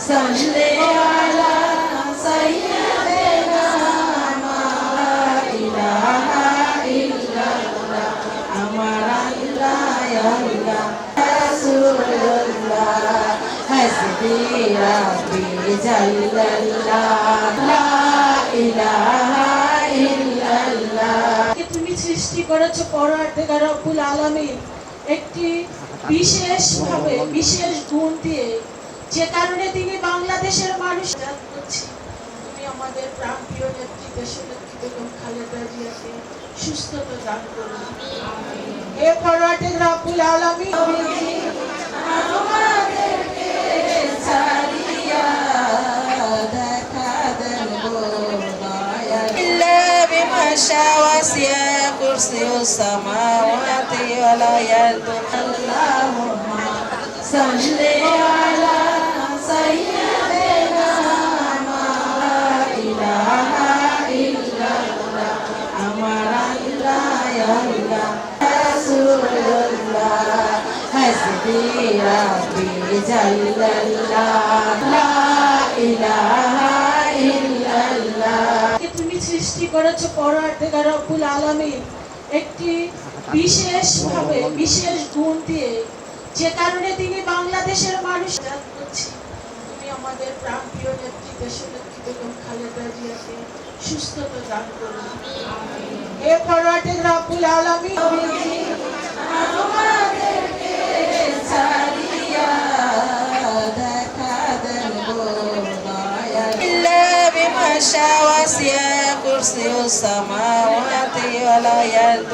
সাল্লি আলা সাইয়্যিদিনা লা ইলাহা ইল্লাল্লাহ আমার আল্লাহ আল্লাহ রাসূলুল্লাহ হাসবি রাব্বি জাল্লাল্লাহ লা ইলাহা ইল্লাল্লাহ। তুমি সৃষ্টি করেছো পরওয়ারদিগার রব্বুল আলামিন একটি বিশেষভাবে বিশেষ গুণ দিয়ে, যে কারণে তিনি বাংলাদেশের মানুষ করছি। তুমি আমাদের প্রাণপ্রিয় নেত্রী দেশনেত্রী বেগম খালেদা জিয়াকে সুস্থতা দান করো। হে পরওয়ারদিগার রব্বুল আলামিন, আমাদেরকে ছাড়িয়া দেখা দেন গো দয়া ইল্লা বিমা শাওয়াসিয়া কুরসিউস সামাওয়াতি ওয়াল আরদ। আল্লাহুম্মা সাল্লি আলা সাইয়্যিদিনা লা ইলাহা ইল্লাল্লাহ আমার আল্লাহ আল্লাহ রাসূলুল্লাহ হাসবি রাব্বি জাল্লাল্লাহ লা ইলাহা ইল্লাল্লাহ। তুমি সৃষ্টি করেছো পরওয়ারদিগার রব্বুল আলামিন একটি বিশেষভাবে বিশেষ গুণ দিয়ে, যে কারণে তিনি বাংলাদেশের মানুষ করছি। তুমি আমাদের প্রাণপ্রিয় নেত্রী দেশনেত্রী বেগম খালেদা জিয়াকে সুস্থতা দান করো। হে পরওয়ারদিগার রব্বুল আলামিন, আমাদেরকে ছাড়িয়া দেখা দেন গো দয়া ইল্লা বিমা শাওয়াসিয়া কুরসিউস সামাওয়াতি ওয়াল আরদ।